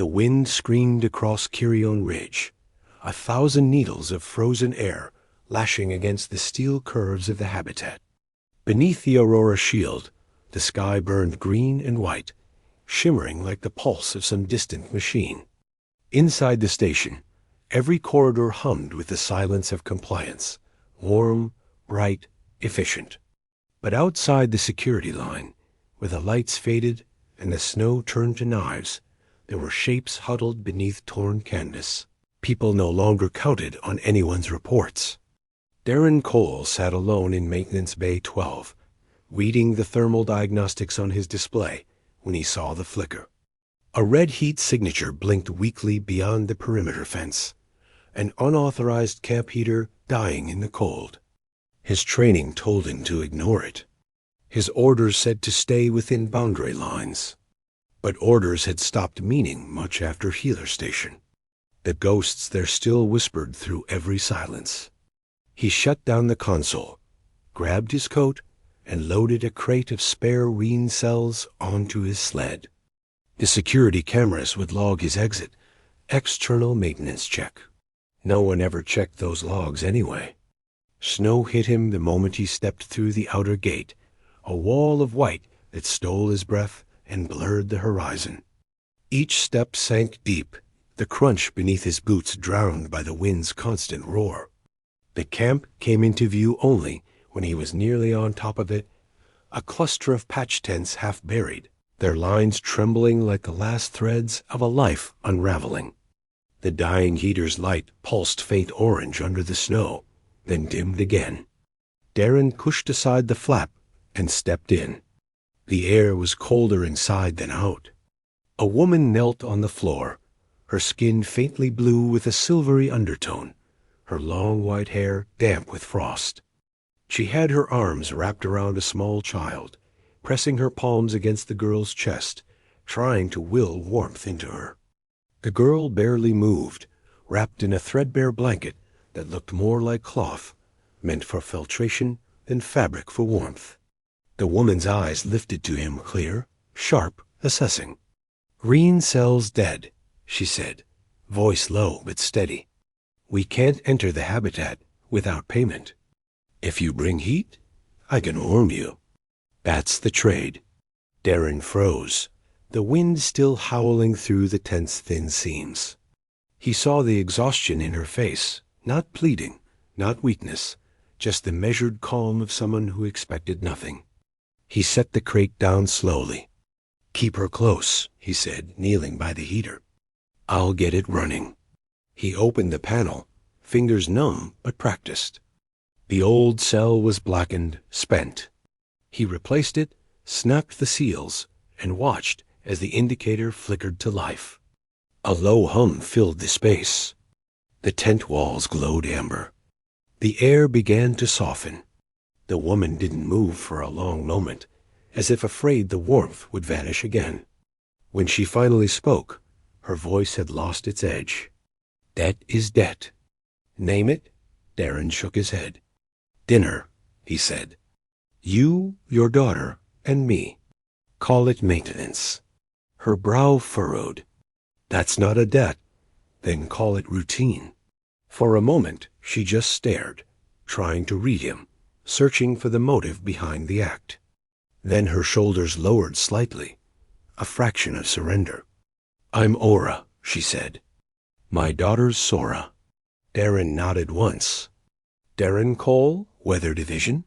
The wind screamed across Kirion Ridge, 1,000 needles of frozen air lashing against the steel curves of the habitat. Beneath the aurora shield, the sky burned green and white, shimmering like the pulse of some distant machine. Inside the station, every corridor hummed with the silence of compliance, warm, bright, efficient. But outside the security line, where the lights faded and the snow turned to knives, there were shapes huddled beneath torn canvas. People no longer counted on anyone's reports. Darren Cole sat alone in Maintenance Bay 12, reading the thermal diagnostics on his display when he saw the flicker. A red heat signature blinked weakly beyond the perimeter fence, an unauthorized camp heater dying in the cold. His training told him to ignore it. His orders said to stay within boundary lines. But orders had stopped meaning much after Healer Station. The ghosts there still whispered through every silence. He shut down the console, grabbed his coat, and loaded a crate of spare Reen cells onto his sled. The security cameras would log his exit. External maintenance check. No one ever checked those logs anyway. Snow hit him the moment he stepped through the outer gate, a wall of white that stole his breath and blurred the horizon. Each step sank deep, the crunch beneath his boots drowned by the wind's constant roar. The camp came into view only when he was nearly on top of it, a cluster of patch tents half buried, their lines trembling like the last threads of a life unraveling. The dying heater's light pulsed faint orange under the snow, then dimmed again. Darren pushed aside the flap and stepped in. The air was colder inside than out. A woman knelt on the floor, her skin faintly blue with a silvery undertone, her long white hair damp with frost. She had her arms wrapped around a small child, pressing her palms against the girl's chest, trying to will warmth into her. The girl barely moved, wrapped in a threadbare blanket that looked more like cloth, meant for filtration than fabric for warmth. The woman's eyes lifted to him clear, sharp, assessing. "Reen cells dead," she said, voice low but steady. "We can't enter the habitat without payment. If you bring heat, I can warm you. That's the trade." Darren froze, the wind still howling through the tent's thin seams. He saw the exhaustion in her face, not pleading, not weakness, just the measured calm of someone who expected nothing. He set the crate down slowly. "Keep her close," he said, kneeling by the heater. "I'll get it running." He opened the panel, fingers numb but practiced. The old cell was blackened, spent. He replaced it, snapped the seals, and watched as the indicator flickered to life. A low hum filled the space. The tent walls glowed amber. The air began to soften. The woman didn't move for a long moment, as if afraid the warmth would vanish again. When she finally spoke, her voice had lost its edge. "Debt is debt." "Name it?" Darren shook his head. "Dinner," he said. "You, your daughter, and me. Call it maintenance." Her brow furrowed. "That's not a debt." "Then call it routine." For a moment she just stared, trying to read him, searching for the motive behind the act. Then her shoulders lowered slightly, a fraction of surrender. "I'm Aura," she said. "My daughter's Sora." Darren nodded once. "Darren Cole, Weather Division?"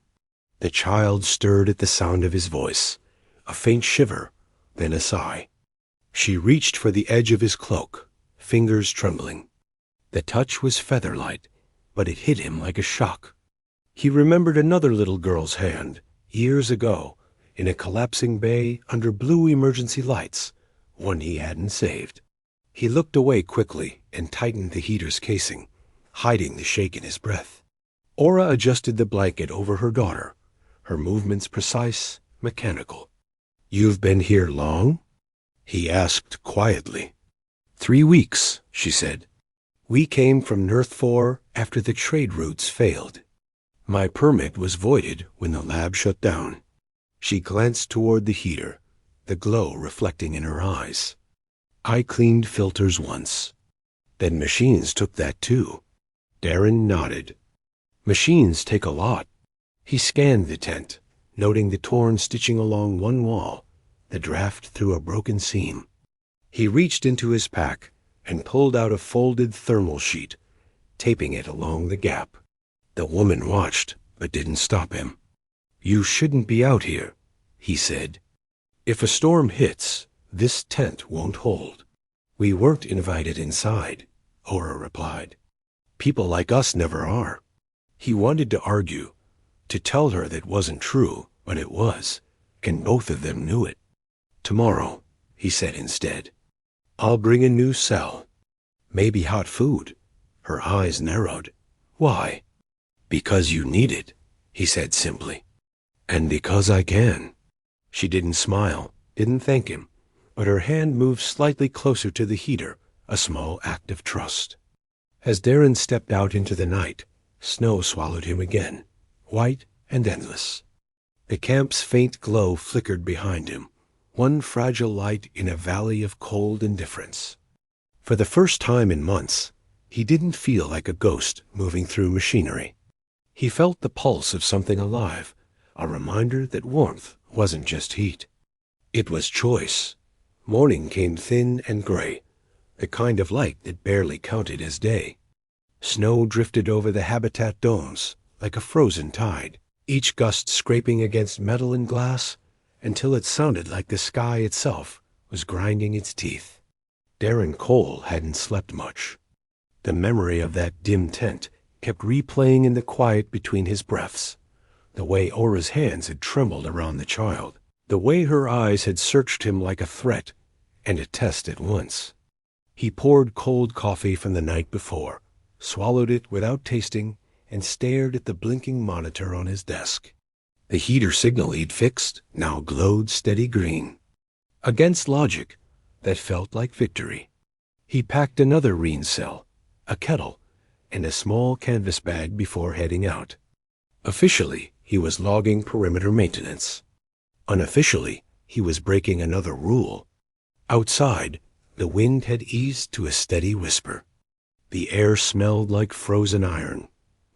The child stirred at the sound of his voice, a faint shiver, then a sigh. She reached for the edge of his cloak, fingers trembling. The touch was feather-light, but it hit him like a shock. He remembered another little girl's hand, years ago, in a collapsing bay under blue emergency lights, one he hadn't saved. He looked away quickly and tightened the heater's casing, hiding the shake in his breath. Aura adjusted the blanket over her daughter, her movements precise, mechanical. "You've been here long?" he asked quietly. 3 weeks, she said. "We came from Nurth 4 after the trade routes failed. My permit was voided when the lab shut down." She glanced toward the heater, the glow reflecting in her eyes. I cleaned filters once. Then machines took that too. Darren nodded. Machines take a lot. He scanned the tent, noting the torn stitching along one wall, the draft through a broken seam. He reached into his pack and pulled out a folded thermal sheet, taping it along the gap. The woman watched, but didn't stop him. "You shouldn't be out here," he said. "If a storm hits, this tent won't hold." "We weren't invited inside," Ora replied. "People like us never are." He wanted to argue, to tell her that wasn't true, but it was, and both of them knew it. "Tomorrow," he said instead, "I'll bring a new cell. Maybe hot food." Her eyes narrowed. "Why?" "Because you need it," he said simply. "And because I can." She didn't smile, didn't thank him, but her hand moved slightly closer to the heater, a small act of trust. As Darren stepped out into the night, snow swallowed him again, white and endless. The camp's faint glow flickered behind him, one fragile light in a valley of cold indifference. For the first time in months, he didn't feel like a ghost moving through machinery. He felt the pulse of something alive, a reminder that warmth wasn't just heat. It was choice. Morning came thin and gray, the kind of light that barely counted as day. Snow drifted over the habitat domes like a frozen tide, each gust scraping against metal and glass until it sounded like the sky itself was grinding its teeth. Darren Cole hadn't slept much. The memory of that dim tent kept replaying in the quiet between his breaths, the way Ora's hands had trembled around the child, the way her eyes had searched him like a threat and a test at once. He poured cold coffee from the night before, swallowed it without tasting, and stared at the blinking monitor on his desk. The heater signal he'd fixed now glowed steady green. Against logic, that felt like victory. He packed another Reen cell, a kettle, and a small canvas bag before heading out. Officially, he was logging perimeter maintenance. Unofficially, he was breaking another rule. Outside, the wind had eased to a steady whisper. The air smelled like frozen iron.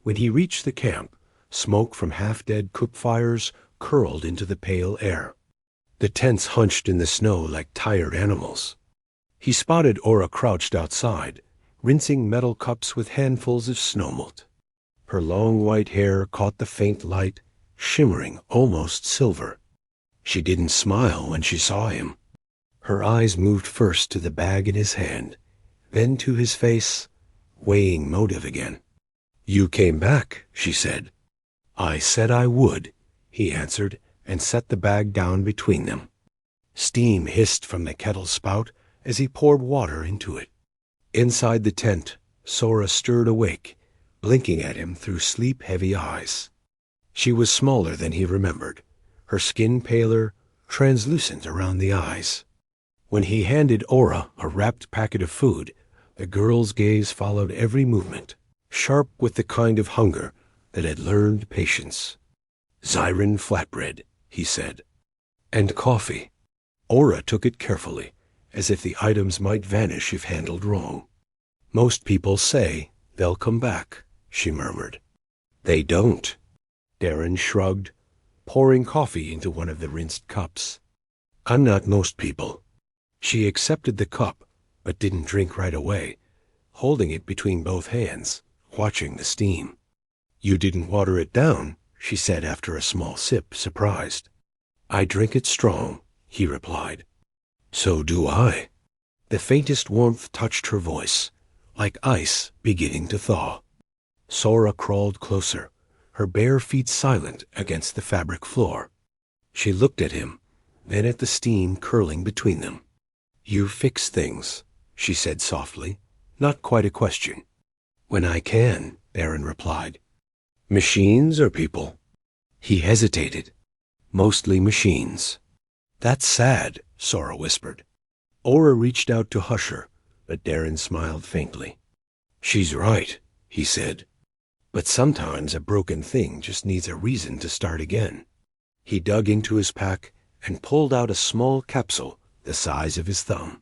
When he reached the camp, smoke from half-dead cook fires curled into the pale air. The tents hunched in the snow like tired animals. He spotted Ora crouched outside, rinsing metal cups with handfuls of snowmelt. Her long white hair caught the faint light, shimmering almost silver. She didn't smile when she saw him. Her eyes moved first to the bag in his hand, then to his face, weighing motive again. "You came back," she said. "I said I would," he answered, and set the bag down between them. Steam hissed from the kettle spout as he poured water into it. Inside the tent, Sora stirred awake, blinking at him through sleep-heavy eyes. She was smaller than he remembered, her skin paler, translucent around the eyes. When he handed Ora a wrapped packet of food, the girl's gaze followed every movement, sharp with the kind of hunger that had learned patience. "Zyron flatbread," he said. "And coffee." Ora took it carefully, as if the items might vanish if handled wrong. "Most people say they'll come back," she murmured. "They don't." Darren shrugged, pouring coffee into one of the rinsed cups. "I'm not most people." She accepted the cup, but didn't drink right away, holding it between both hands, watching the steam. "You didn't water it down," she said after a small sip, surprised. "I drink it strong," he replied. "So do I." The faintest warmth touched her voice, like ice beginning to thaw. Sora crawled closer, her bare feet silent against the fabric floor. She looked at him, then at the steam curling between them. "You fix things," she said softly, not quite a question. "When I can," Darren replied. "Machines or people?" He hesitated. "Mostly machines." "That's sad," Sora whispered. Ora reached out to hush her, but Darren smiled faintly. "She's right," he said. "But sometimes a broken thing just needs a reason to start again." He dug into his pack and pulled out a small capsule the size of his thumb.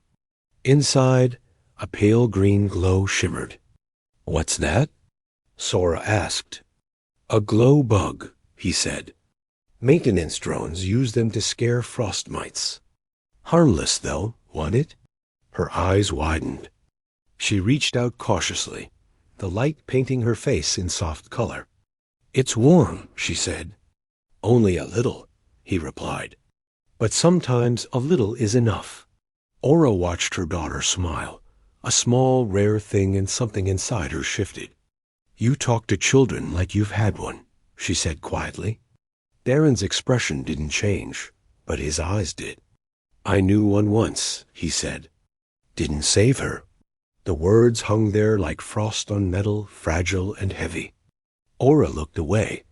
Inside, a pale green glow shimmered. "What's that?" Sora asked. "A glow bug," he said. "Maintenance drones use them to scare frost mites. Harmless, though, wasn't it?" Her eyes widened. She reached out cautiously, the light painting her face in soft color. "It's warm," she said. "Only a little," he replied. "But sometimes a little is enough." Aura watched her daughter smile. A small, rare thing and something inside her shifted. "You talk to children like you've had one," she said quietly. Darren's expression didn't change, but his eyes did. "I knew one once," he said. "Didn't save her." The words hung there like frost on metal, fragile and heavy. Aura looked away,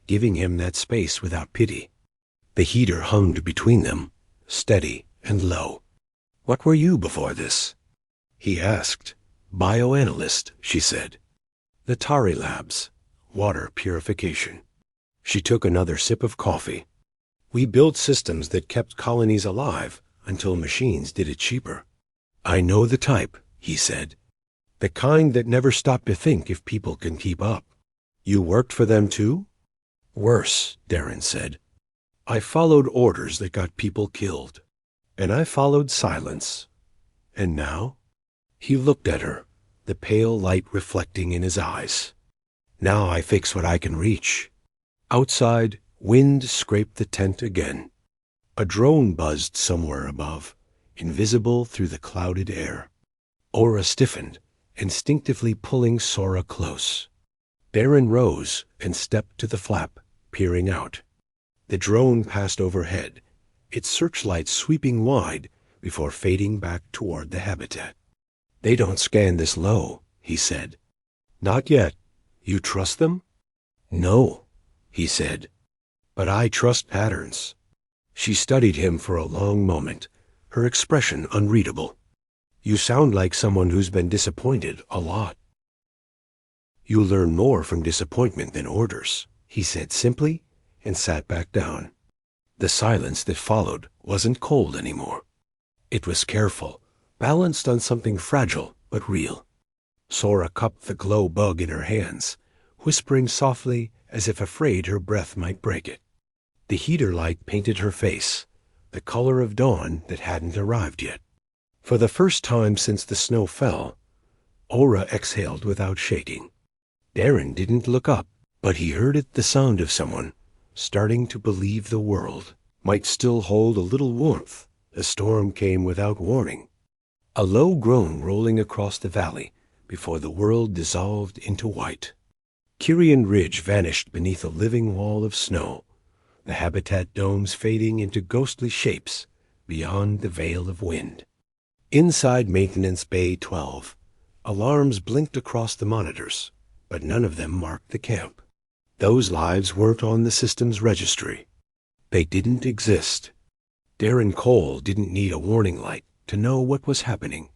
giving him that space without pity. The heater hummed between them, steady and low. "What were you before this?" he asked. "Bioanalyst," she said. "The Tari Labs, water purification." She took another sip of coffee. "We built systems that kept colonies alive until machines did it cheaper." "I know the type," he said. "The kind that never stop to think if people can keep up." "You worked for them too?" "Worse," Darren said. "I followed orders that got people killed. And I followed silence. And now?" He looked at her, the pale light reflecting in his eyes. "Now I fix what I can reach." Outside, wind scraped the tent again. A drone buzzed somewhere above, invisible through the clouded air. Aura stiffened, instinctively pulling Sora close. Darren rose and stepped to the flap, peering out. The drone passed overhead, its searchlight sweeping wide before fading back toward the habitat. "They don't scan this low," he said. "Not yet. You trust them?" "No," he said. "But I trust patterns." She studied him for a long moment, her expression unreadable. "You sound like someone who's been disappointed a lot." "You learn more from disappointment than orders," he said simply, and sat back down. The silence that followed wasn't cold anymore. It was careful, balanced on something fragile but real. Sora cupped the glow bug in her hands, whispering softly as if afraid her breath might break it. The heater light painted her face, the color of dawn that hadn't arrived yet. For the first time since the snow fell, Aura exhaled without shaking. Darren didn't look up, but he heard it, the sound of someone starting to believe the world might still hold a little warmth. A storm came without warning, a low groan rolling across the valley before the world dissolved into white. Kirion Ridge vanished beneath a living wall of snow, the habitat domes fading into ghostly shapes beyond the veil of wind. Inside Maintenance Bay 12, alarms blinked across the monitors, but none of them marked the camp. Those lives weren't on the system's registry. They didn't exist. Darren Cole didn't need a warning light to know what was happening.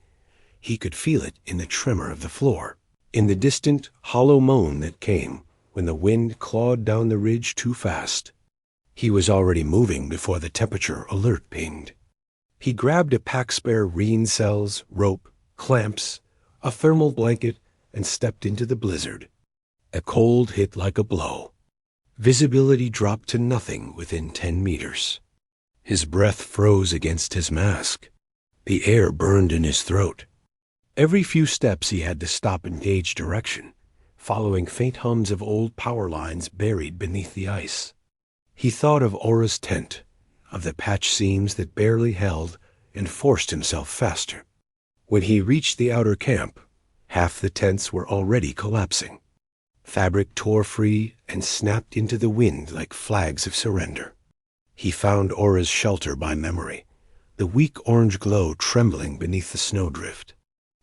He could feel it in the tremor of the floor, in the distant, hollow moan that came when the wind clawed down the ridge too fast. He was already moving before the temperature alert pinged. He grabbed a pack-spare rein cells, rope, clamps, a thermal blanket, and stepped into the blizzard. A cold hit like a blow. Visibility dropped to nothing within 10 meters. His breath froze against his mask. The air burned in his throat. Every few steps he had to stop and gauge direction, following faint hums of old power lines buried beneath the ice. He thought of Aura's tent, of the patch seams that barely held, and forced himself faster. When he reached the outer camp, half the tents were already collapsing. Fabric tore free and snapped into the wind like flags of surrender. He found Aura's shelter by memory, the weak orange glow trembling beneath the snowdrift.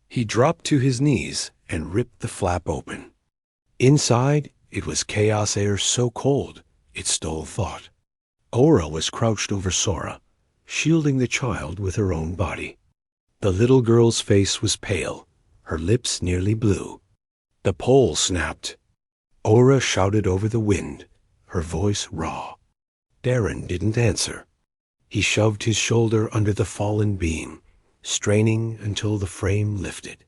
He dropped to his knees and ripped the flap open. Inside, it was chaos air so cold it stole thought. Aura was crouched over Sora, shielding the child with her own body. The little girl's face was pale, her lips nearly blue. The pole snapped. Aura shouted over the wind, her voice raw. Darren didn't answer. He shoved his shoulder under the fallen beam, straining until the frame lifted.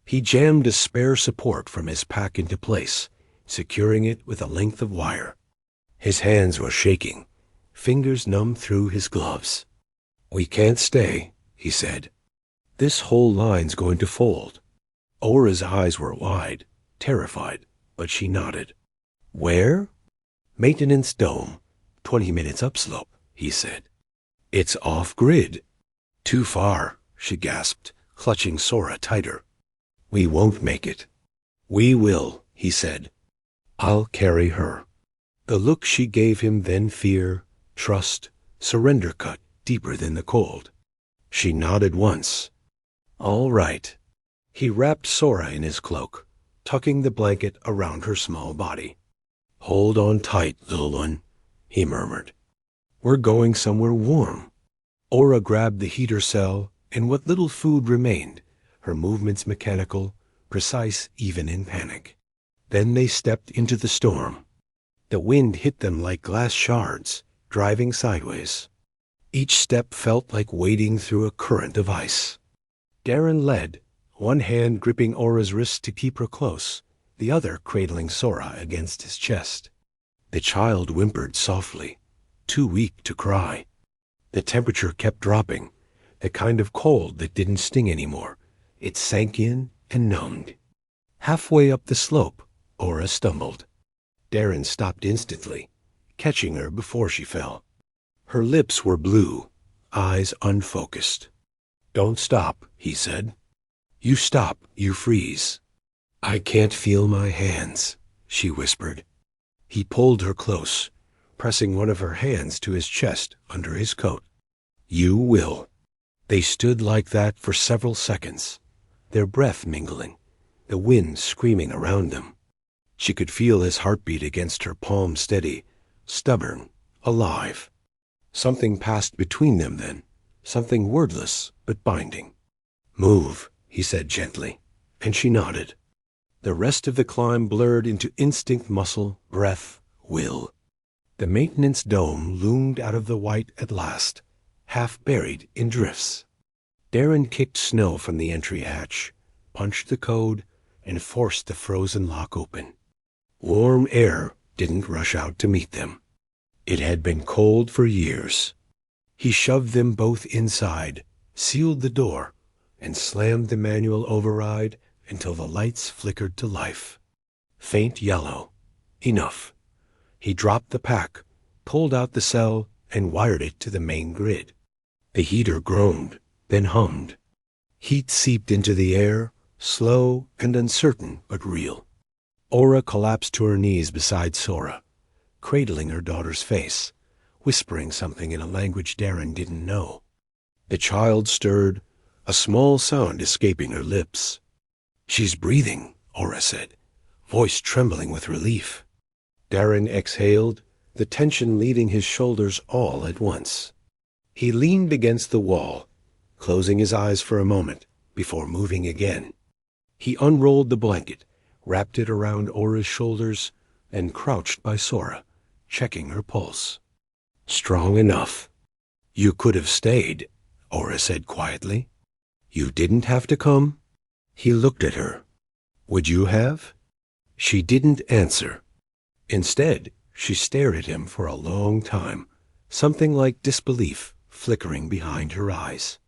He jammed a spare support from his pack into place, securing it with a length of wire. His hands were shaking, fingers numb through his gloves. "We can't stay," he said. "This whole line's going to fold." Aura's eyes were wide, terrified, but she nodded. "Where?" "Maintenance dome, 20 minutes upslope," he said. "It's off-grid." "Too far," she gasped, clutching Sora tighter. "We won't make it." "We will," he said. "I'll carry her." The look she gave him, then fear, trust, surrender cut deeper than the cold. She nodded once. "All right." He wrapped Sora in his cloak, tucking the blanket around her small body. "Hold on tight, little one," he murmured. "We're going somewhere warm." Aura grabbed the heater cell and what little food remained, her movements mechanical, precise even in panic. Then they stepped into the storm. The wind hit them like glass shards, driving sideways. Each step felt like wading through a current of ice. Darren led, one hand gripping Aura's wrist to keep her close, the other cradling Sora against his chest. The child whimpered softly, too weak to cry. The temperature kept dropping, the kind of cold that didn't sting anymore. It sank in and numbed. Halfway up the slope, Aura stumbled. Darren stopped instantly, catching her before she fell. Her lips were blue, eyes unfocused. "Don't stop," he said. "You stop, you freeze." "I can't feel my hands," she whispered. He pulled her close, pressing one of her hands to his chest under his coat. "You will." They stood like that for several seconds, their breath mingling, the wind screaming around them. She could feel his heartbeat against her palm, steady, stubborn, alive. Something passed between them then, something wordless but binding. "Move," he said gently, and she nodded. The rest of the climb blurred into instinct, muscle, breath, will. The maintenance dome loomed out of the white at last, half buried in drifts. Darren kicked snow from the entry hatch, punched the code, and forced the frozen lock open. Warm air didn't rush out to meet them. It had been cold for years. He shoved them both inside, sealed the door, and slammed the manual override until the lights flickered to life. Faint yellow. Enough. He dropped the pack, pulled out the cell, and wired it to the main grid. The heater groaned, then hummed. Heat seeped into the air, slow and uncertain but real. Aura collapsed to her knees beside Sora, cradling her daughter's face, whispering something in a language Darren didn't know. The child stirred, a small sound escaping her lips. "She's breathing," Aura said, voice trembling with relief. Darren exhaled, the tension leaving his shoulders all at once. He leaned against the wall, closing his eyes for a moment before moving again. He unrolled the blanket, wrapped it around Aura's shoulders, and crouched by Sora, checking her pulse. "Strong enough." "You could have stayed," Aura said quietly. "You didn't have to come." He looked at her. "Would you have?" She didn't answer. Instead, she stared at him for a long time, something like disbelief flickering behind her eyes.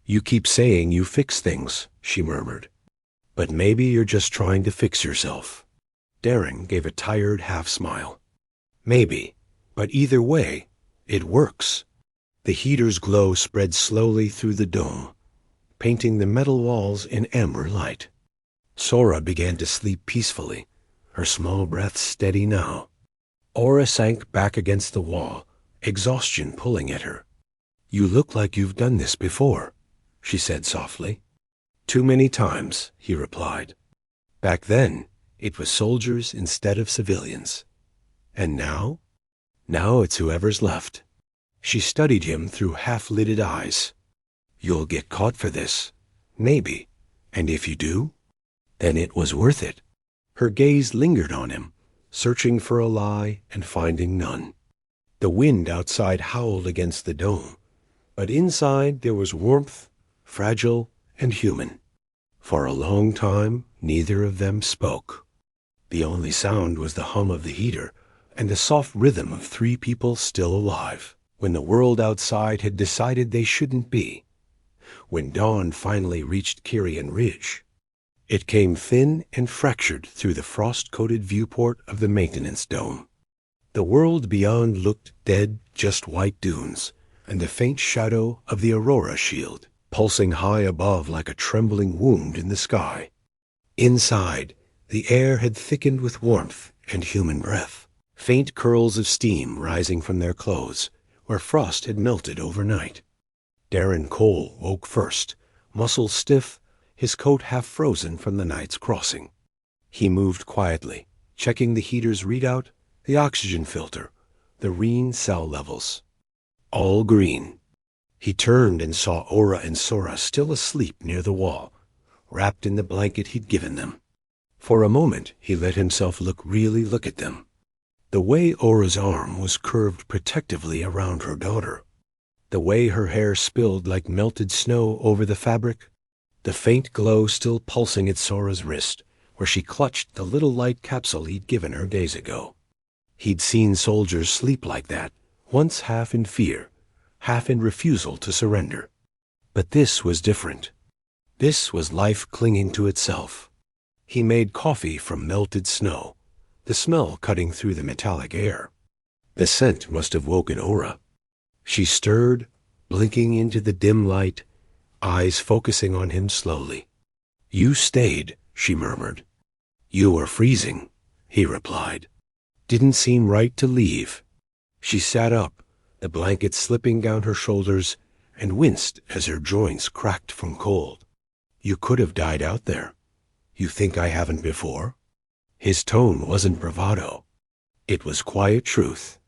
"You keep saying you fix things," she murmured. "But maybe you're just trying to fix yourself." Darren gave a tired half-smile. "Maybe, but either way, it works." The heater's glow spread slowly through the dome, painting the metal walls in amber light. Sora began to sleep peacefully, her small breath steady now. Aura sank back against the wall, exhaustion pulling at her. "You look like you've done this before," she said softly. "Too many times," he replied. "Back then, it was soldiers instead of civilians. And now? Now it's whoever's left." She studied him through half-lidded eyes. "You'll get caught for this. Maybe. And if you do, then it was worth it." Her gaze lingered on him, searching for a lie and finding none. The wind outside howled against the dome, but inside there was warmth, fragile and human. For a long time, neither of them spoke. The only sound was the hum of the heater and the soft rhythm of three people still alive, when the world outside had decided they shouldn't be. When dawn finally reached Kirion Ridge, it came thin and fractured through the frost-coated viewport of the maintenance dome. The world beyond looked dead, just white dunes, and the faint shadow of the aurora shield, pulsing high above like a trembling wound in the sky. Inside, the air had thickened with warmth and human breath, faint curls of steam rising from their clothes, where frost had melted overnight. Darren Cole woke first, muscles stiff, his coat half frozen from the night's crossing. He moved quietly, checking the heater's readout, the oxygen filter, the Reen cell levels. All green. He turned and saw Aura and Sora still asleep near the wall, wrapped in the blanket he'd given them. For a moment, he let himself really look at them. The way Aura's arm was curved protectively around her daughter, the way her hair spilled like melted snow over the fabric, the faint glow still pulsing at Sora's wrist, where she clutched the little light capsule he'd given her days ago. He'd seen soldiers sleep like that, once half in fear, half in refusal to surrender. But this was different. This was life clinging to itself. He made coffee from melted snow, the smell cutting through the metallic air. The scent must have woken Aura. She stirred, blinking into the dim light, eyes focusing on him slowly. "You stayed," she murmured. "You were freezing," he replied. "Didn't seem right to leave." She sat up, the blanket slipping down her shoulders, and winced as her joints cracked from cold. "You could have died out there. You think I haven't before?" His tone wasn't bravado. It was quiet truth.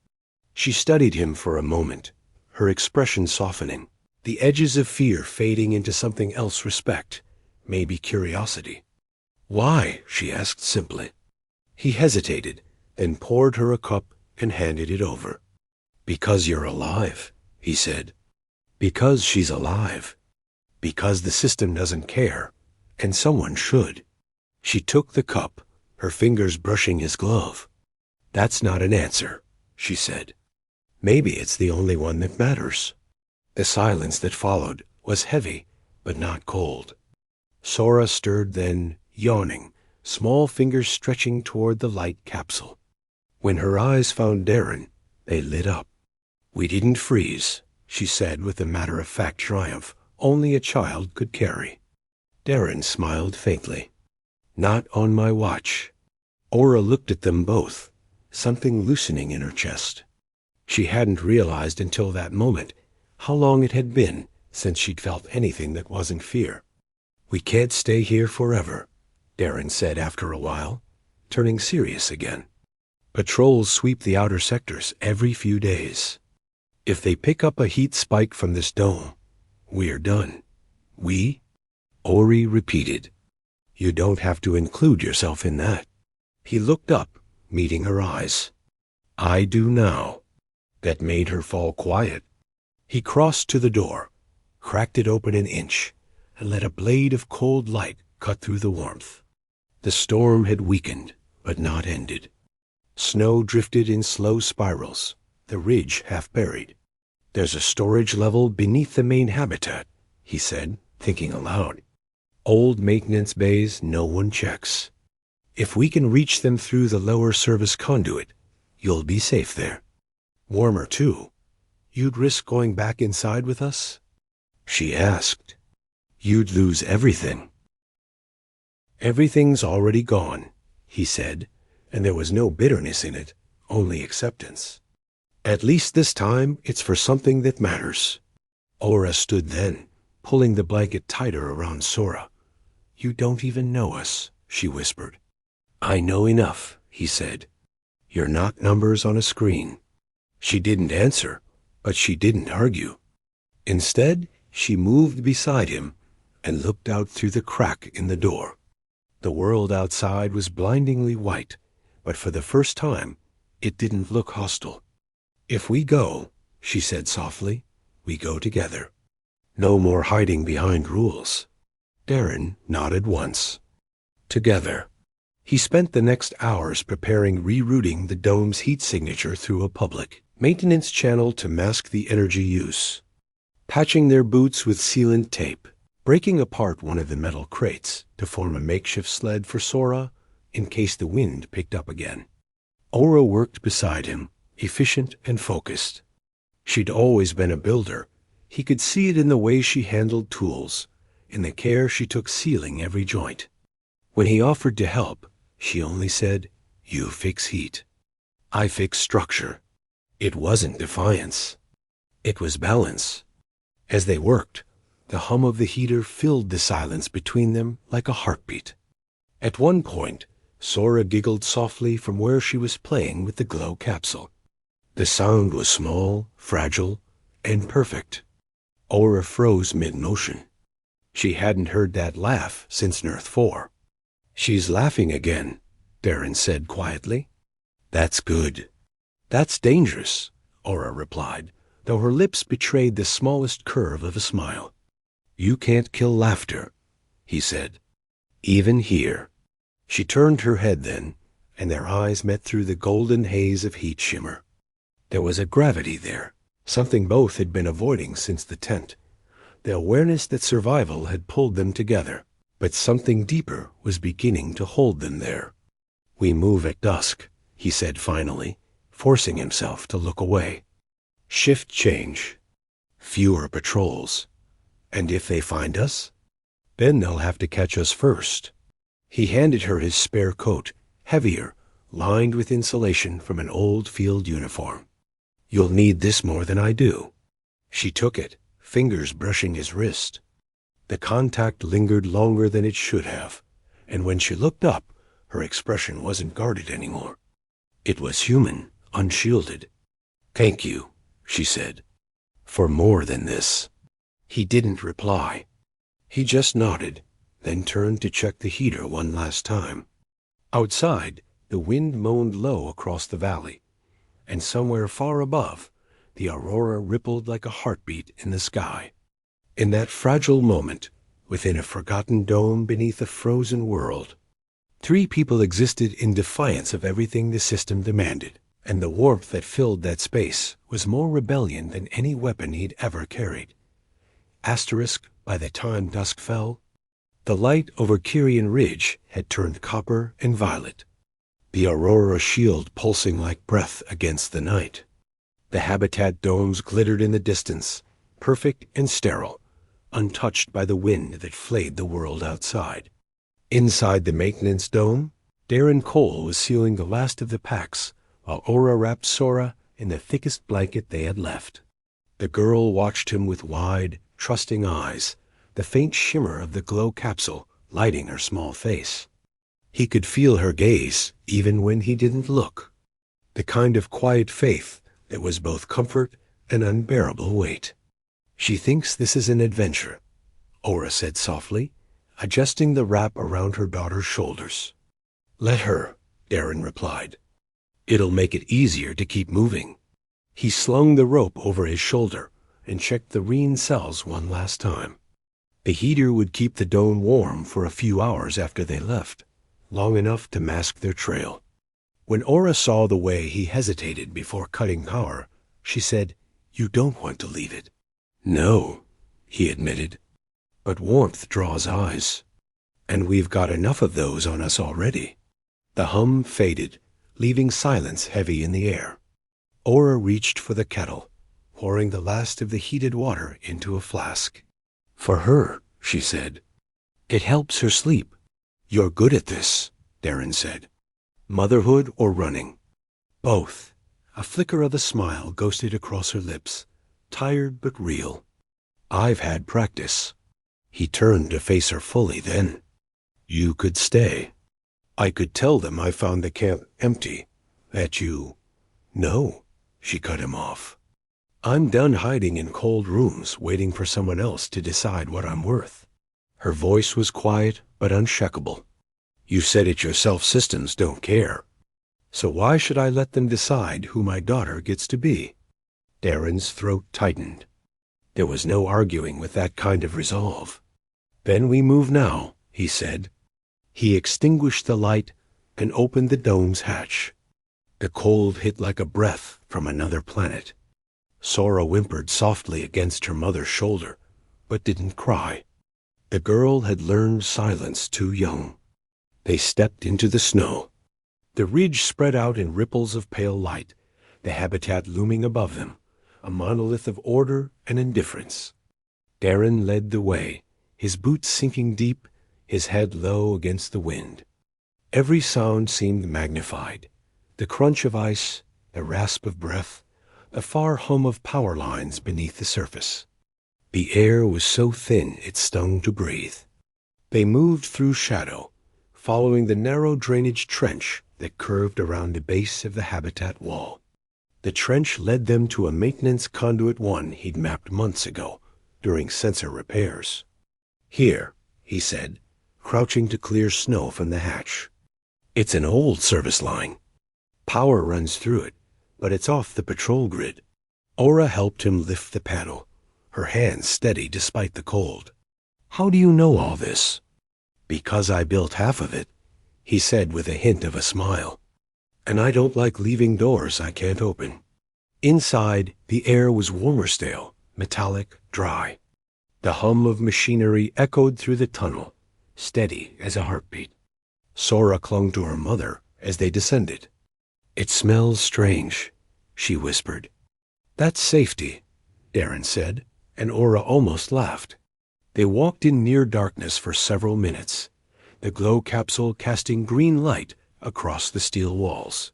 She studied him for a moment, her expression softening, the edges of fear fading into something else, respect, maybe curiosity. "Why?" she asked simply. He hesitated, then poured her a cup and handed it over. "Because you're alive," he said. "Because she's alive. Because the system doesn't care, and someone should." She took the cup, her fingers brushing his glove. "That's not an answer," she said. "Maybe it's the only one that matters." The silence that followed was heavy, but not cold. Sora stirred then, yawning, small fingers stretching toward the light capsule. When her eyes found Darren, they lit up. "We didn't freeze," she said with the matter-of-fact triumph only a child could carry. Darren smiled faintly. "Not on my watch." Aura looked at them both, something loosening in her chest. She hadn't realized until that moment how long it had been since she'd felt anything that wasn't fear. "We can't stay here forever," Darren said after a while, turning serious again. "Patrols sweep the outer sectors every few days. If they pick up a heat spike from this dome, we're done." "We?" Ori repeated. "You don't have to include yourself in that." He looked up, meeting her eyes. "I do now." That made her fall quiet. He crossed to the door, cracked it open an inch, and let a blade of cold light cut through the warmth. The storm had weakened, but not ended. Snow drifted in slow spirals, the ridge half buried. "There's a storage level beneath the main habitat," he said, thinking aloud. "Old maintenance bays no one checks. If we can reach them through the lower service conduit, you'll be safe there. Warmer, too. You'd risk going back inside with us?" She asked. "You'd lose everything." "Everything's already gone," he said, and there was no bitterness in it, only acceptance. "At least this time it's for something that matters." Aura stood then, pulling the blanket tighter around Sora. "You don't even know us," she whispered. "I know enough," he said. "You're not numbers on a screen." She didn't answer, but she didn't argue. Instead, she moved beside him and looked out through the crack in the door. The world outside was blindingly white, but for the first time, it didn't look hostile. "If we go," she said softly, "we go together." No more hiding behind rules. Darren nodded once. Together. He spent the next hours preparing rerouting the dome's heat signature through a public maintenance channel to mask the energy use, patching their boots with sealant tape, breaking apart one of the metal crates to form a makeshift sled for Sora in case the wind picked up again. Aura worked beside him, efficient and focused. She'd always been a builder. He could see it in the way she handled tools, in the care she took sealing every joint. When he offered to help, she only said, "You fix heat. I fix structure." It wasn't defiance. It was balance. As they worked, the hum of the heater filled the silence between them like a heartbeat. At one point, Sora giggled softly from where she was playing with the glow capsule. The sound was small, fragile, and perfect. Aura froze mid-motion. She hadn't heard that laugh since Nurth 4. "She's laughing again," Darren said quietly. "That's good." "That's dangerous," Aura replied, though her lips betrayed the smallest curve of a smile. "You can't kill laughter," he said. "Even here." She turned her head then, and their eyes met through the golden haze of heat shimmer. There was a gravity there, something both had been avoiding since the tent. The awareness that survival had pulled them together, but something deeper was beginning to hold them there. "We move at dusk," he said finally, forcing himself to look away. "Shift change. Fewer patrols. And if they find us, then they'll have to catch us first." He handed her his spare coat, heavier, lined with insulation from an old field uniform. "You'll need this more than I do." She took it, fingers brushing his wrist. The contact lingered longer than it should have, and when she looked up, her expression wasn't guarded anymore. It was human, unshielded. "Thank you," she said, "for more than this." He didn't reply. He just nodded, then turned to check the heater one last time. Outside, the wind moaned low across the valley, and somewhere far above, the aurora rippled like a heartbeat in the sky. In that fragile moment, within a forgotten dome beneath a frozen world, 3 people existed in defiance of everything the system demanded, and the warmth that filled that space was more rebellion than any weapon he'd ever carried. Asterisk, by the time dusk fell, the light over Kyrian Ridge had turned copper and violet, the aurora shield pulsing like breath against the night. The habitat domes glittered in the distance, perfect and sterile, untouched by the wind that flayed the world outside. Inside the maintenance dome, Darren Cole was sealing the last of the packs, while Aura wrapped Sora in the thickest blanket they had left. The girl watched him with wide, trusting eyes, the faint shimmer of the glow capsule lighting her small face. He could feel her gaze even when he didn't look, the kind of quiet faith that was both comfort and unbearable weight. "She thinks this is an adventure," Aura said softly, adjusting the wrap around her daughter's shoulders. "Let her," Darren replied. "It'll make it easier to keep moving." He slung the rope over his shoulder and checked the Reen cells one last time. The heater would keep the dome warm for a few hours after they left, long enough to mask their trail. When Aura saw the way he hesitated before cutting power, she said, "You don't want to leave it." "No," he admitted, "but warmth draws eyes, and we've got enough of those on us already." The hum faded, leaving silence heavy in the air. Aura reached for the kettle, pouring the last of the heated water into a flask. "For her," she said. "It helps her sleep." "You're good at this," Darren said. "Motherhood or running?" "Both." A flicker of a smile ghosted across her lips, tired but real. "I've had practice." He turned to face her fully then. "You could stay. I could tell them I found the camp empty, that you—" "No," she cut him off. "I'm done hiding in cold rooms waiting for someone else to decide what I'm worth." Her voice was quiet but unshakable. "You said it yourself, systems don't care. So why should I let them decide who my daughter gets to be?" Darren's throat tightened. There was no arguing with that kind of resolve. "Then we move now," he said. He extinguished the light and opened the dome's hatch. The cold hit like a breath from another planet. Sora whimpered softly against her mother's shoulder, but didn't cry. The girl had learned silence too young. They stepped into the snow. The ridge spread out in ripples of pale light, the habitat looming above them, a monolith of order and indifference. Darren led the way, his boots sinking deep, his head low against the wind. Every sound seemed magnified. The crunch of ice, the rasp of breath, the far hum of power lines beneath the surface. The air was so thin it stung to breathe. They moved through shadow, following the narrow drainage trench that curved around the base of the habitat wall. The trench led them to a maintenance conduit one he'd mapped months ago, during sensor repairs. "Here," he said, crouching to clear snow from the hatch. "It's an old service line. Power runs through it, but it's off the patrol grid." Aura helped him lift the panel, her hands steady despite the cold. "How do you know all this?" "Because I built half of it," he said with a hint of a smile. "And I don't like leaving doors I can't open." Inside, the air was warmer stale, metallic, dry. The hum of machinery echoed through the tunnel, steady as a heartbeat. Sora clung to her mother as they descended. "It smells strange," she whispered. "That's safety," Darren said, and Aura almost laughed. They walked in near darkness for several minutes, the glow capsule casting green light across the steel walls.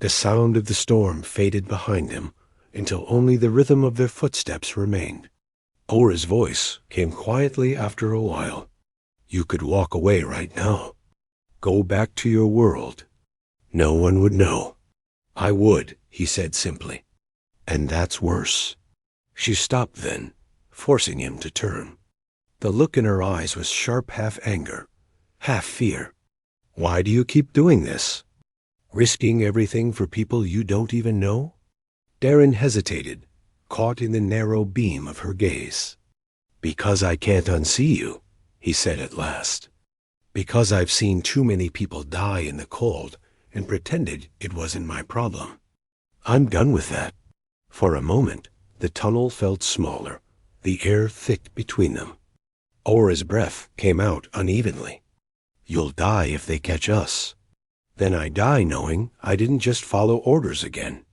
The sound of the storm faded behind them until only the rhythm of their footsteps remained. Aura's voice came quietly after a while. "You could walk away right now. Go back to your world. No one would know." "I would," he said simply. "And that's worse." She stopped then, forcing him to turn. The look in her eyes was sharp, half anger, half fear. "Why do you keep doing this? Risking everything for people you don't even know?" Darren hesitated, caught in the narrow beam of her gaze. "Because I can't unsee you," he said at last. "Because I've seen too many people die in the cold and pretended it wasn't my problem. I'm done with that." For a moment, the tunnel felt smaller, the air thick between them. Aura's breath came out unevenly. "You'll die if they catch us." "Then I die knowing I didn't just follow orders again."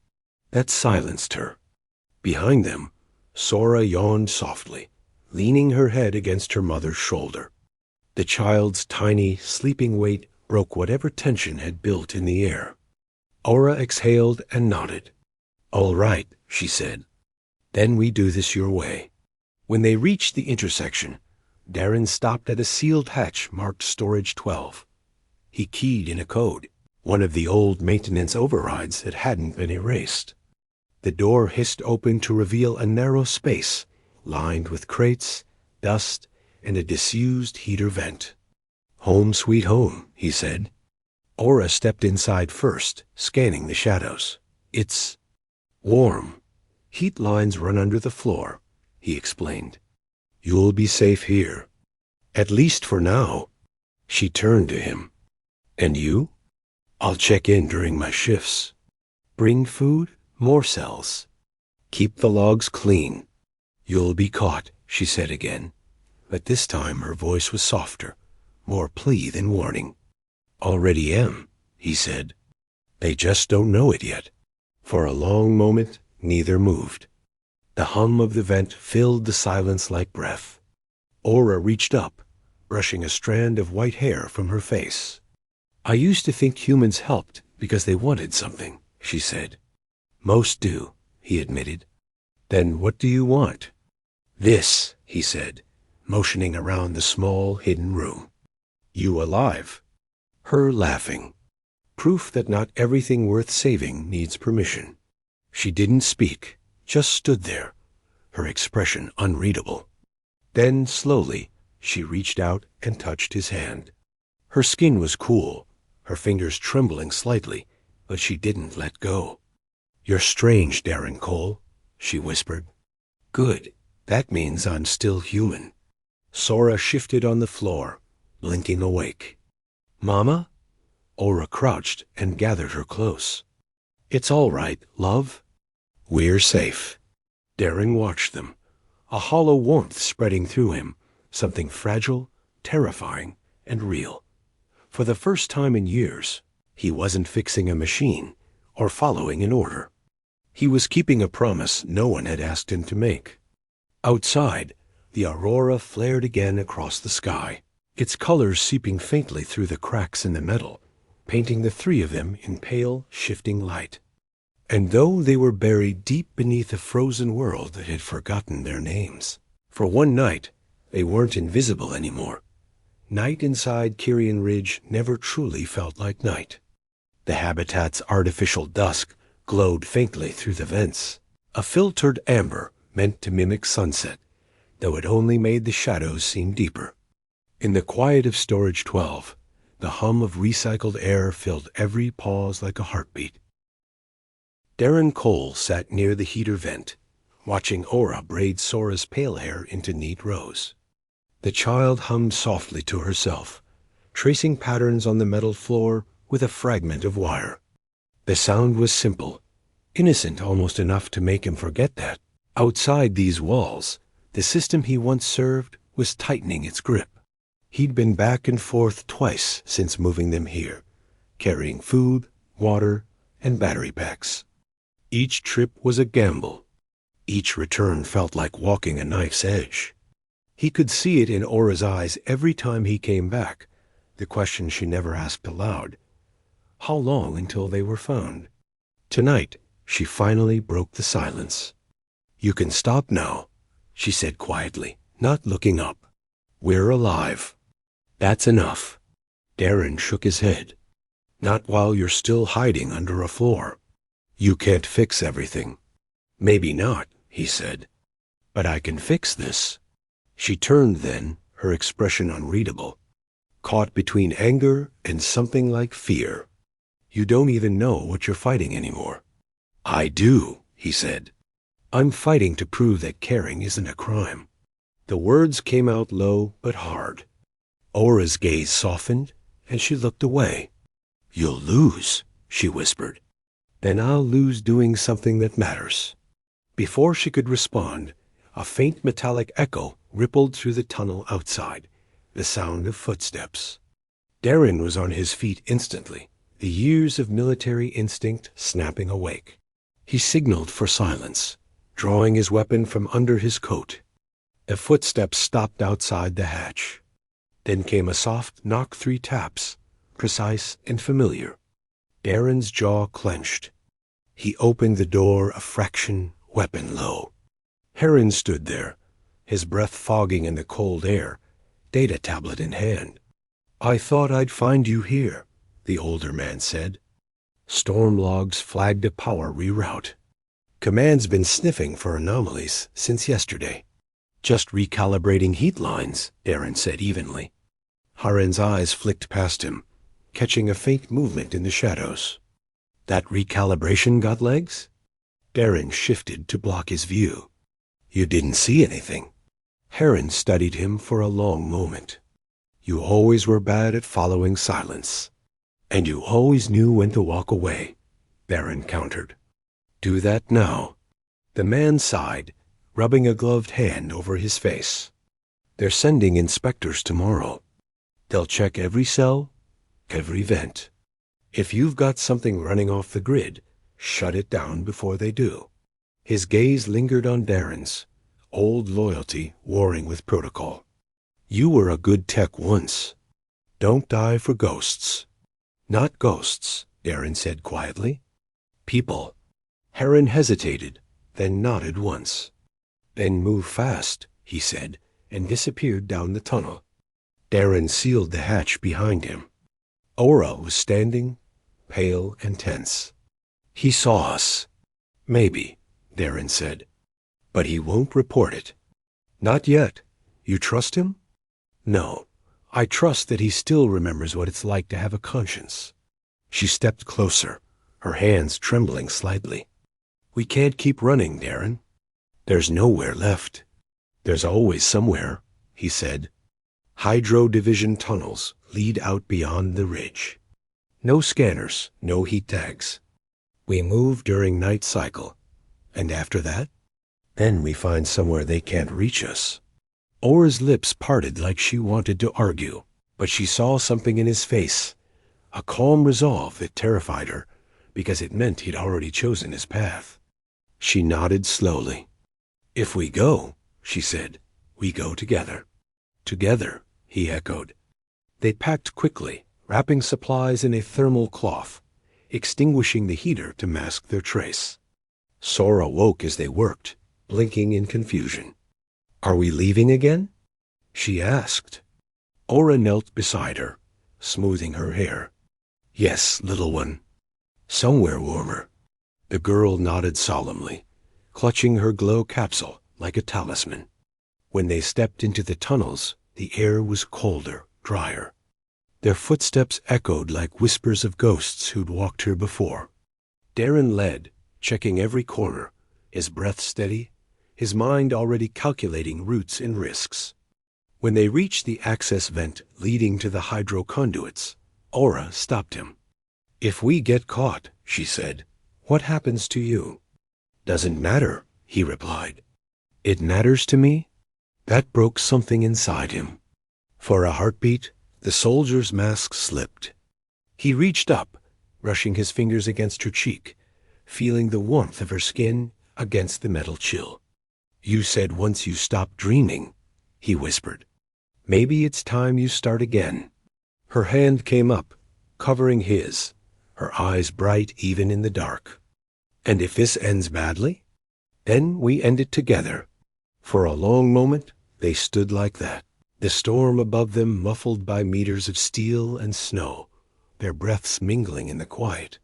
That silenced her. Behind them, Sora yawned softly, leaning her head against her mother's shoulder. The child's tiny, sleeping weight broke whatever tension had built in the air. Aura exhaled and nodded. "All right," she said. "Then we do this your way." When they reached the intersection, Darren stopped at a sealed hatch marked Storage 12. He keyed in a code, one of the old maintenance overrides that hadn't been erased. The door hissed open to reveal a narrow space lined with crates, dust, and a disused heater vent. "Home sweet home," he said. Aura stepped inside first, scanning the shadows. "It's warm. Heat lines run under the floor," he explained. "You'll be safe here. At least for now." She turned to him. "And you?" "I'll check in during my shifts. Bring food, more cells. Keep the logs clean." "You'll be caught," she said again, but this time her voice was softer, more plea than warning. "Already am," he said. "They just don't know it yet." For a long moment, neither moved. The hum of the vent filled the silence like breath. Aura reached up, brushing a strand of white hair from her face. "I used to think humans helped because they wanted something," she said. "Most do," he admitted. "Then what do you want?" "This," he said, motioning around the small, hidden room. "You alive?" Her laughing. Proof that not everything worth saving needs permission. She didn't speak, just stood there, her expression unreadable. Then, slowly, she reached out and touched his hand. Her skin was cool, her fingers trembling slightly, but she didn't let go. "You're strange, Darren Cole," she whispered. "Good. That means I'm still human. Sora shifted on the floor, blinking awake. Mama? Aura crouched and gathered her close. It's all right, love. We're safe. Darren watched them, a hollow warmth spreading through him, something fragile, terrifying, and real. For the first time in years, he wasn't fixing a machine or following an order. He was keeping a promise no one had asked him to make. Outside, the aurora flared again across the sky, its colors seeping faintly through the cracks in the metal, painting the three of them in pale, shifting light. And though they were buried deep beneath a frozen world that had forgotten their names, for one night they weren't invisible anymore. Night inside Kyrian Ridge never truly felt like night. The habitat's artificial dusk glowed faintly through the vents, a filtered amber meant to mimic sunset, though it only made the shadows seem deeper. In the quiet of Storage 12, the hum of recycled air filled every pause like a heartbeat. Darren Cole sat near the heater vent, watching Aura braid Sora's pale hair into neat rows. The child hummed softly to herself, tracing patterns on the metal floor with a fragment of wire. The sound was simple, innocent almost enough to make him forget that, outside these walls, the system he once served was tightening its grip. He'd been back and forth twice since moving them here, carrying food, water, and battery packs. Each trip was a gamble. Each return felt like walking a knife's edge. He could see it in Aura's eyes every time he came back, the question she never asked aloud. How long until they were found? Tonight, she finally broke the silence. "You can stop now," she said quietly, not looking up. "We're alive. That's enough." Darren shook his head. "Not while you're still hiding under a floor. You can't fix everything." "Maybe not," he said. "But I can fix this." She turned then, her expression unreadable, caught between anger and something like fear. "You don't even know what you're fighting anymore." "I do," he said. "I'm fighting to prove that caring isn't a crime." The words came out low but hard. Aura's gaze softened, and she looked away. "You'll lose," she whispered. "Then I'll lose doing something that matters." Before she could respond, a faint metallic echo rippled through the tunnel outside, the sound of footsteps. Darren was on his feet instantly, the years of military instinct snapping awake. He signaled for silence, drawing his weapon from under his coat. The footsteps stopped outside the hatch. Then came a soft knock, 3 taps, precise and familiar. Darren's jaw clenched. He opened the door a fraction, weapon low. Heron stood there, his breath fogging in the cold air, data tablet in hand. "I thought I'd find you here," the older man said. Storm logs flagged a power reroute. "Command's been sniffing for anomalies since yesterday." "Just recalibrating heat lines," Darren said evenly. Haren's eyes flicked past him, catching a faint movement in the shadows. "That recalibration got legs?" Darren shifted to block his view. "You didn't see anything." Heron studied him for a long moment. "You always were bad at following silence. And you always knew when to walk away," Darren countered. "Do that now." The man sighed, rubbing a gloved hand over his face. "They're sending inspectors tomorrow. They'll check every cell, every vent. If you've got something running off the grid, shut it down before they do." His gaze lingered on Darren's, old loyalty warring with protocol. "You were a good tech once. Don't die for ghosts." "Not ghosts," Darren said quietly. "People." Heron hesitated, then nodded once. "Then move fast," he said, and disappeared down the tunnel. Darren sealed the hatch behind him. Aura was standing, pale and tense. "He saw us." "Maybe," Darren said. "But he won't report it." "Not yet. You trust him?" "No. I trust that he still remembers what it's like to have a conscience." She stepped closer, her hands trembling slightly. "We can't keep running, Darren. There's nowhere left." There's always somewhere, he said. Hydro division tunnels lead out beyond the ridge. No scanners, no heat tags. We move during night cycle. And after that? Then we find somewhere they can't reach us. Aura's lips parted like she wanted to argue, but she saw something in his face, a calm resolve that terrified her, because it meant he'd already chosen his path. She nodded slowly. If we go, she said, we go together. Together, he echoed. They packed quickly, wrapping supplies in a thermal cloth, extinguishing the heater to mask their trace. Sora woke as they worked, blinking in confusion. Are we leaving again? She asked. Aura knelt beside her, smoothing her hair. Yes, little one. Somewhere warmer. The girl nodded solemnly, clutching her glow capsule like a talisman. When they stepped into the tunnels, the air was colder, drier. Their footsteps echoed like whispers of ghosts who'd walked here before. Darren led, checking every corner, his breath steady, his mind already calculating routes and risks. When they reached the access vent leading to the hydro conduits, Aura stopped him. If we get caught, she said, what happens to you? Doesn't matter, he replied. It matters to me? That broke something inside him. For a heartbeat, the soldier's mask slipped. He reached up, brushing his fingers against her cheek, feeling the warmth of her skin against the metal chill. You said once you stopped dreaming, he whispered. Maybe it's time you start again. Her hand came up, covering his, her eyes bright even in the dark. And if this ends badly? Then we end it together. For a long moment, they stood like that, the storm above them muffled by meters of steel and snow, their breaths mingling in the quiet.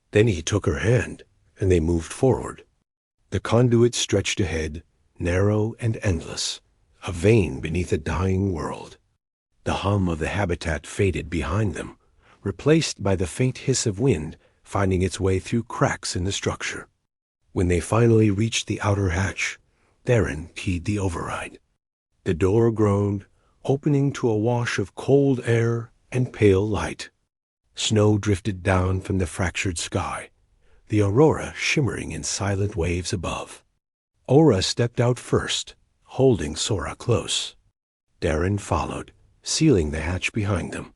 Then he took her hand, and they moved forward. The conduit stretched ahead, narrow and endless, a vein beneath a dying world. The hum of the habitat faded behind them, replaced by the faint hiss of wind finding its way through cracks in the structure. When they finally reached the outer hatch, Darren keyed the override. The door groaned, opening to a wash of cold air and pale light. Snow drifted down from the fractured sky, the aurora shimmering in silent waves above. Aura stepped out first, holding Sora close. Darren followed, sealing the hatch behind them.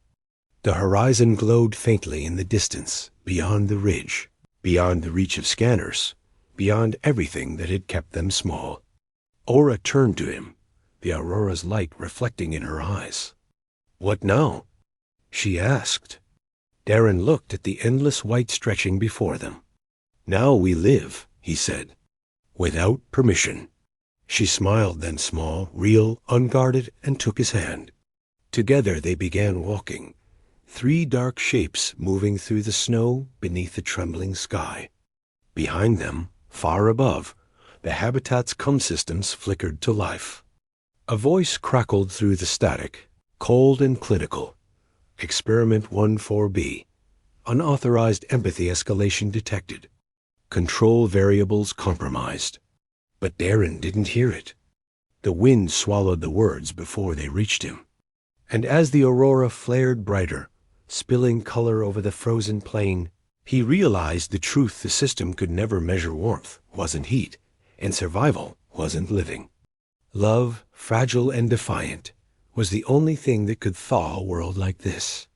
The horizon glowed faintly in the distance, beyond the ridge, beyond the reach of scanners, beyond everything that had kept them small. Aura turned to him, the aurora's light reflecting in her eyes. What now? She asked. Darren looked at the endless white stretching before them. Now we live, he said, without permission. She smiled then, small, real, unguarded, and took his hand. Together they began walking, three dark shapes moving through the snow beneath the trembling sky. Behind them, far above, the habitat's systems flickered to life. A voice crackled through the static, cold and clinical. Experiment 14B. Unauthorized empathy escalation detected. Control variables compromised. But Darren didn't hear it. The wind swallowed the words before they reached him. And as the aurora flared brighter, spilling color over the frozen plain, he realized the truth: the system could never measure warmth, wasn't heat, and survival wasn't living. Love, fragile and defiant, was the only thing that could thaw a world like this.